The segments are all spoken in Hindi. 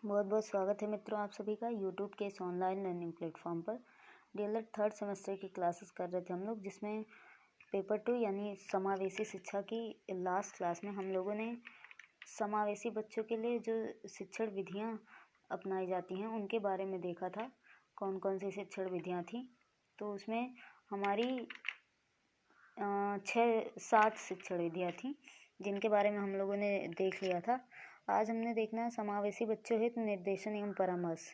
बहुत बहुत स्वागत है मित्रों आप सभी का यूट्यूब के इस ऑनलाइन लर्निंग प्लेटफॉर्म पर। डीएलएड थर्ड सेमेस्टर की क्लासेस कर रहे थे हम लोग, जिसमें पेपर 2 यानी समावेशी शिक्षा की लास्ट क्लास में हम लोगों ने समावेशी बच्चों के लिए जो शिक्षण विधियां अपनाई जाती हैं उनके बारे में देखा था। कौन कौन सी शिक्षण विधियां थी, तो उसमें हमारी 6-7 शिक्षण विधियाँ थी जिनके बारे में हम लोगों ने देख लिया था। आज हमने देखना है समावेशी बच्चों हित निर्देशन एवं परामर्श।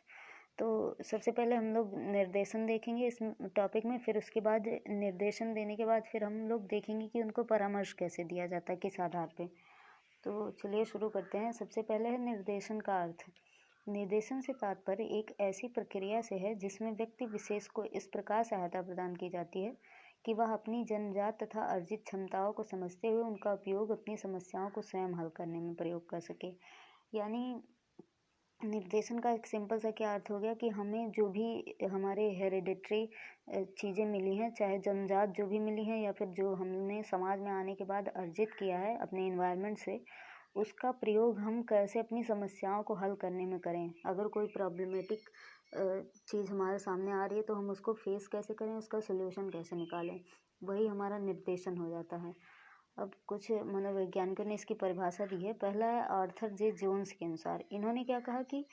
तो सबसे पहले हम लोग निर्देशन देखेंगे इस टॉपिक में, फिर उसके बाद निर्देशन देने के बाद फिर हम लोग देखेंगे कि उनको परामर्श कैसे दिया जाता है, किस आधार पे। तो चलिए शुरू करते हैं। सबसे पहले है निर्देशन का अर्थ। निर्देशन से तात्पर्य एक ऐसी प्रक्रिया से है जिसमें व्यक्ति विशेष को इस प्रकार सहायता प्रदान की जाती है कि वह अपनी जन्मजात तथा अर्जित क्षमताओं को समझते हुए उनका उपयोग अपनी समस्याओं को स्वयं हल करने में प्रयोग कर सके। यानी निर्देशन का एक सिंपल सा क्या अर्थ हो गया कि हमें जो भी हमारे हेरिडिटरी चीज़ें मिली हैं, चाहे जन्मजात जो भी मिली हैं या फिर जो हमने समाज में आने के बाद अर्जित किया है अपने इन्वायरमेंट से, उसका प्रयोग हम कैसे अपनी समस्याओं को हल करने में करें। अगर कोई प्रॉब्लमेटिक चीज़ हमारे सामने आ रही है तो हम उसको फेस कैसे करें, उसका सोल्यूशन कैसे निकालें, वही हमारा निर्देशन हो जाता है। अब कुछ मनोवैज्ञानिकों ने इसकी परिभाषा दी है। पहला है आर्थर जे जोन्स के अनुसार। इन्होंने क्या कहा कि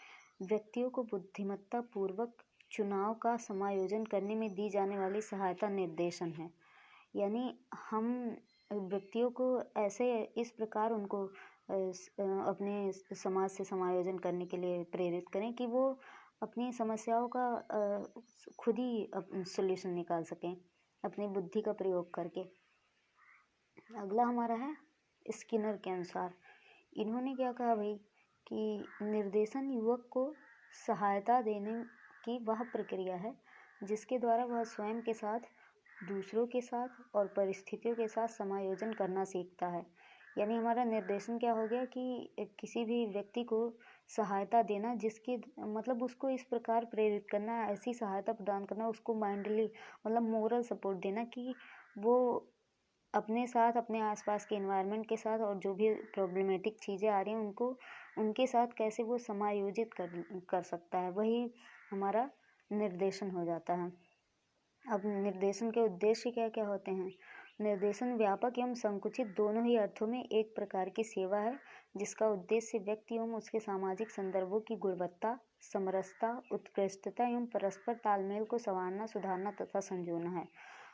व्यक्तियों को बुद्धिमत्ता पूर्वक चुनाव का समायोजन करने में दी जाने वाली सहायता निर्देशन है। यानी हम व्यक्तियों को ऐसे इस प्रकार उनको अपने समाज से समायोजन करने के लिए प्रेरित करें कि वो अपनी समस्याओं का खुद ही सॉल्यूशन निकाल सकें अपनी बुद्धि का प्रयोग करके। अगला हमारा है स्किनर के अनुसार। इन्होंने क्या कहा भाई कि निर्देशन युवक को सहायता देने की वह प्रक्रिया है जिसके द्वारा वह स्वयं के साथ, दूसरों के साथ और परिस्थितियों के साथ समायोजन करना सीखता है। यानी हमारा निर्देशन क्या हो गया कि किसी भी व्यक्ति को सहायता देना, जिसकी मतलब उसको इस प्रकार प्रेरित करना, ऐसी सहायता प्रदान करना, उसको माइंडली मतलब मोरल सपोर्ट देना कि वो अपने साथ, अपने आसपास के एनवायरनमेंट के साथ और जो भी प्रॉब्लमेटिक चीज़ें आ रही हैं उनको उनके साथ कैसे वो समायोजित कर सकता है, वही हमारा निर्देशन हो जाता है। अब निर्देशन के उद्देश्य क्या क्या होते हैं। निर्देशन व्यापक एवं संकुचित दोनों ही अर्थों में एक प्रकार की सेवा है जिसका उद्देश्य व्यक्ति एवं उसके सामाजिक संदर्भों की गुणवत्ता, समरसता, उत्कृष्टता एवं परस्पर तालमेल को संवारना, सुधारना तथा संजोना है।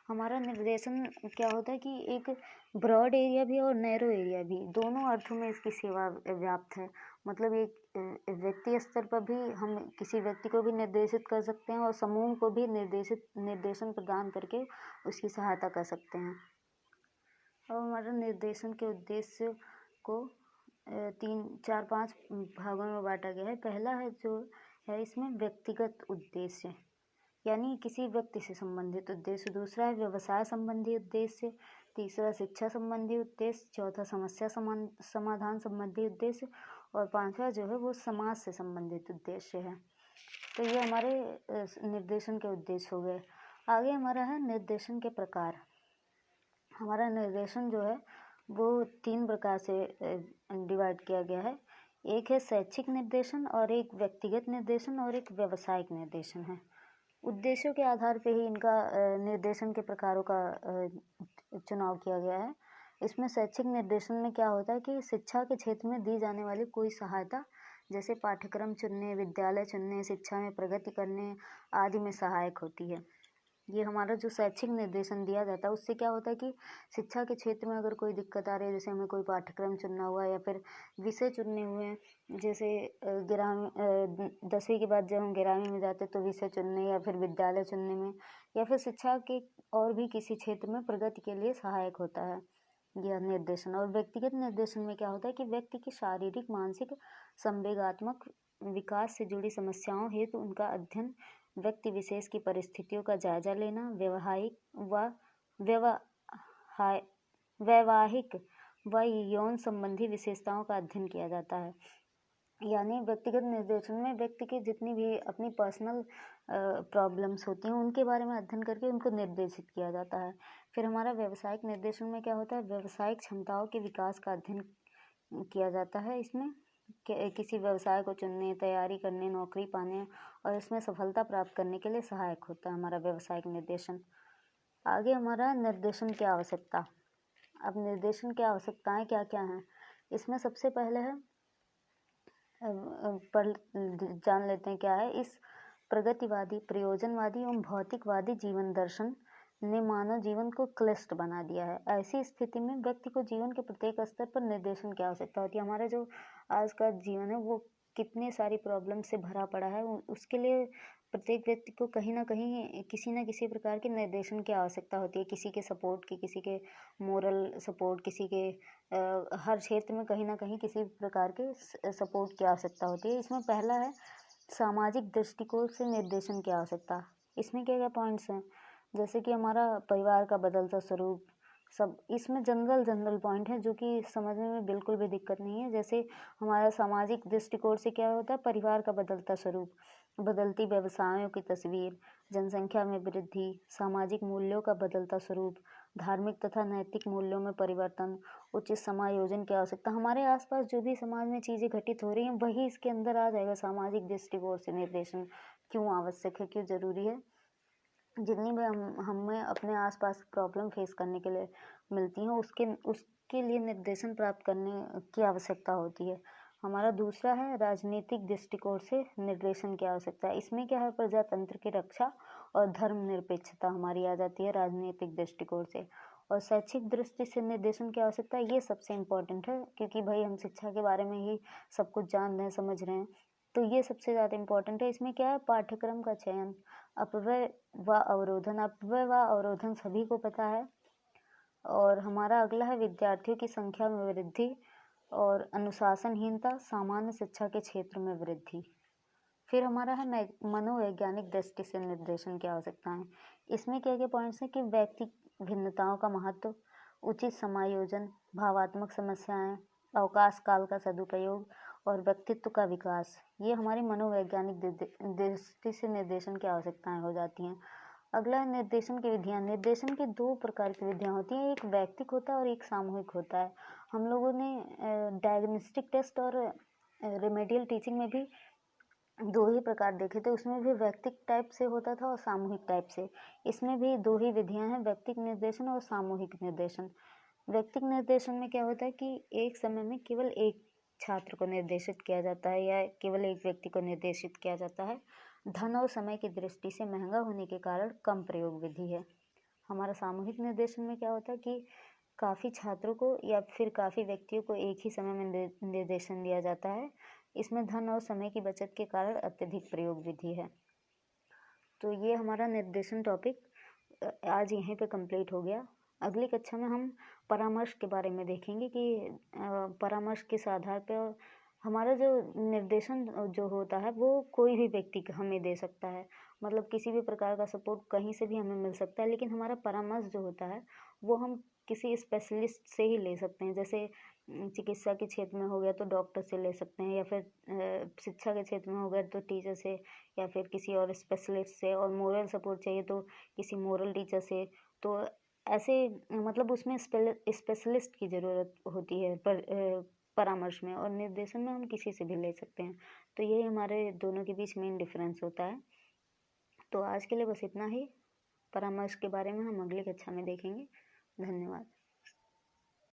हमारा निर्देशन क्या होता है कि एक ब्रॉड एरिया भी और नैरो एरिया भी, दोनों अर्थों में इसकी सेवा व्याप्त है। मतलब एक व्यक्ति स्तर पर भी हम किसी व्यक्ति को भी निर्देशित कर सकते हैं और समूह को भी निर्देशन प्रदान करके उसकी सहायता कर सकते हैं। अब हमारा निर्देशन के उद्देश्य को 3-4-5 भागों में बांटा गया है। पहला है जो है इसमें व्यक्तिगत उद्देश्य, यानी किसी व्यक्ति से संबंधित उद्देश्य। दूसरा है व्यवसाय संबंधी उद्देश्य। तीसरा शिक्षा संबंधी उद्देश्य। चौथा समस्या समाधान संबंधी उद्देश्य। और पांचवा जो है वो समाज से संबंधित उद्देश्य है। तो ये हमारे निर्देशन के उद्देश्य हो गए। आगे हमारा है निर्देशन के प्रकार। हमारा निर्देशन जो है वो 3 प्रकार से डिवाइड किया गया है। एक है शैक्षिक निर्देशन, और एक व्यक्तिगत निर्देशन, और एक व्यावसायिक निर्देशन है। उद्देश्यों के आधार पे ही इनका निर्देशन के प्रकारों का चुनाव किया गया है। इसमें शैक्षिक निर्देशन में क्या होता है कि शिक्षा के क्षेत्र में दी जाने वाली कोई सहायता, जैसे पाठ्यक्रम चुनने, विद्यालय चुनने, शिक्षा में प्रगति करने आदि में सहायक होती है। ये हमारा जो शैक्षिक निर्देशन दिया जाता है उससे क्या होता है कि शिक्षा के क्षेत्र में अगर कोई दिक्कत आ रही है, जैसे हमें कोई पाठ्यक्रम चुनना हुआ या फिर विषय चुनने हुए, जैसे 10वीं के बाद जब हम 11वीं में जाते तो विषय चुनने या फिर विद्यालय चुनने में या फिर शिक्षा के और भी किसी क्षेत्र में प्रगति के लिए सहायक होता है यह निर्देशन। और व्यक्तिगत निर्देशन में क्या होता है कि व्यक्ति की शारीरिक, मानसिक, संवेगात्मक विकास से जुड़ी समस्याओं हेतु उनका अध्ययन, व्यक्ति विशेष की परिस्थितियों का जायजा लेना, वैवाहिक व यौन संबंधी विशेषताओं का अध्ययन किया जाता है। यानी व्यक्तिगत निर्देशन में व्यक्ति की जितनी भी अपनी पर्सनल प्रॉब्लम्स होती हैं उनके बारे में अध्ययन करके उनको निर्देशित किया जाता है। फिर हमारा व्यावसायिक निर्देशन में क्या होता है, व्यावसायिक क्षमताओं के विकास का अध्ययन किया जाता है इसमें। किसी व्यवसाय को चुनने, तैयारी करने, नौकरी पाने और इसमें सफलता प्राप्त करने के लिए सहायक होता है हमारा व्यावसायिक निर्देशन। आगे हमारा निर्देशन की आवश्यकता। अब निर्देशन की आवश्यकताएं क्या क्या हैं? इसमें सबसे पहले है जान लेते हैं क्या है। इस प्रगतिवादी, प्रयोजनवादी एवं भौतिकवादी जीवन दर्शन ने मानव जीवन को क्लिष्ट बना दिया है। ऐसी स्थिति में व्यक्ति को जीवन के प्रत्येक स्तर पर निर्देशन की आवश्यकता होती है। हमारा जो आज का जीवन है वो कितने सारी प्रॉब्लम से भरा पड़ा है, उसके लिए प्रत्येक व्यक्ति को कहीं ना कहीं किसी न किसी प्रकार के निर्देशन की आवश्यकता होती है। किसी के सपोर्ट की, किसी के मोरल सपोर्ट, किसी के हर क्षेत्र में कहीं ना कहीं किसी प्रकार के सपोर्ट की आवश्यकता होती है। इसमें पहला है सामाजिक दृष्टिकोण से निर्देशन की आवश्यकता। इसमें क्या क्या पॉइंट्स हैं? जैसे कि हमारा परिवार का बदलता स्वरूप, सब इसमें जनरल पॉइंट है जो कि समझने में बिल्कुल भी दिक्कत नहीं है। जैसे हमारा सामाजिक दृष्टिकोण से क्या होता है? परिवार का बदलता स्वरूप, बदलती व्यवसायों की तस्वीर, जनसंख्या में वृद्धि, सामाजिक मूल्यों का बदलता स्वरूप, धार्मिक तथा नैतिक मूल्यों में परिवर्तन, उचित समायोजन की आवश्यकता। हमारे आसपास जो भी समाज में चीज़ें घटित हो रही हैं वही इसके अंदर आ जाएगा। सामाजिक दृष्टिकोण से निर्देशन क्यों आवश्यक है, क्यों जरूरी है? जितनी भी हमें अपने आसपास प्रॉब्लम फेस करने के लिए मिलती हैं उसके लिए निर्देशन प्राप्त करने की आवश्यकता होती है। हमारा दूसरा है राजनीतिक दृष्टिकोण से निर्देशन की आवश्यकता। इसमें क्या है? प्रजातंत्र की रक्षा और धर्मनिरपेक्षता हमारी आ जाती है राजनीतिक दृष्टिकोण से। और शैक्षिक दृष्टि से निर्देशन की आवश्यकता, ये सबसे इम्पोर्टेंट है क्योंकि भाई हम शिक्षा के बारे में ही सब कुछ जान रहे हैं, समझ रहे हैं, तो ये सबसे ज़्यादा इम्पोर्टेंट है। इसमें क्या है? पाठ्यक्रम का चयन, अपव्यय व अवरोधन। अपव्यय व अवरोधन सभी को पता है। और हमारा अगला है विद्यार्थियों की संख्या में वृद्धि और अनुशासनहीनता, सामान्य शिक्षा के क्षेत्र में वृद्धि। फिर हमारा है मनोवैज्ञानिक दृष्टि से निर्देशन की आवश्यकताएं। इसमें क्या क्या पॉइंट्स हैं कि व्यक्ति भिन्नताओं का महत्व, उचित समायोजन, भावात्मक समस्याएं, अवकाश काल का सदुपयोग और व्यक्तित्व का विकास। ये हमारी मनोवैज्ञानिक दृष्टि से निर्देशन की आवश्यकताएं हो जाती हैं। अगला है निर्देशन की विधियां। निर्देशन की दो प्रकार की विधियां होती हैं, एक वैयक्तिक होता है और एक सामूहिक होता है। हम लोगों ने डायग्नोस्टिक टेस्ट और रेमेडियल टीचिंग में भी दो ही प्रकार देखे थे। उसमें भी व्यक्तिक टाइप से होता था और सामूहिक टाइप से। इसमें भी दो ही विधियां हैं, व्यक्तिक निर्देशन और सामूहिक निर्देशन। व्यक्तिक निर्देशन में क्या होता है कि एक समय में केवल एक छात्र को निर्देशित किया जाता है या केवल एक व्यक्ति को निर्देशित किया जाता है। धन और समय की दृष्टि से महंगा होने के कारण कम प्रयोग विधि है। हमारा सामूहिक निर्देशन में क्या होता है कि काफ़ी छात्रों को या फिर काफ़ी व्यक्तियों को एक ही समय में निर्देशन दिया जाता है। इसमें धन और समय की बचत के कारण अत्यधिक प्रयोग विधि है। तो ये हमारा निर्देशन टॉपिक आज यहीं पे कंप्लीट हो गया। अगली कक्षा में हम परामर्श के बारे में देखेंगे कि परामर्श किस आधार पर हमारा जो निर्देशन जो होता है वो कोई भी व्यक्ति हमें दे सकता है। मतलब किसी भी प्रकार का सपोर्ट कहीं से भी हमें मिल सकता है, लेकिन हमारा परामर्श जो होता है वो हम किसी स्पेशलिस्ट से ही ले सकते हैं। जैसे चिकित्सा के क्षेत्र में हो गया तो डॉक्टर से ले सकते हैं, या फिर शिक्षा के क्षेत्र में हो गया तो टीचर से, या फिर किसी और स्पेशलिस्ट से। और मोरल सपोर्ट चाहिए तो किसी मोरल टीचर से। तो ऐसे मतलब उसमें स्पेशलिस्ट की ज़रूरत होती है परामर्श में, और निर्देशन में हम किसी से भी ले सकते हैं। तो यही हमारे दोनों के बीच मेन डिफरेंस होता है। तो आज के लिए बस इतना ही। परामर्श के बारे में हम अगली कक्षा में देखेंगे। धन्यवाद।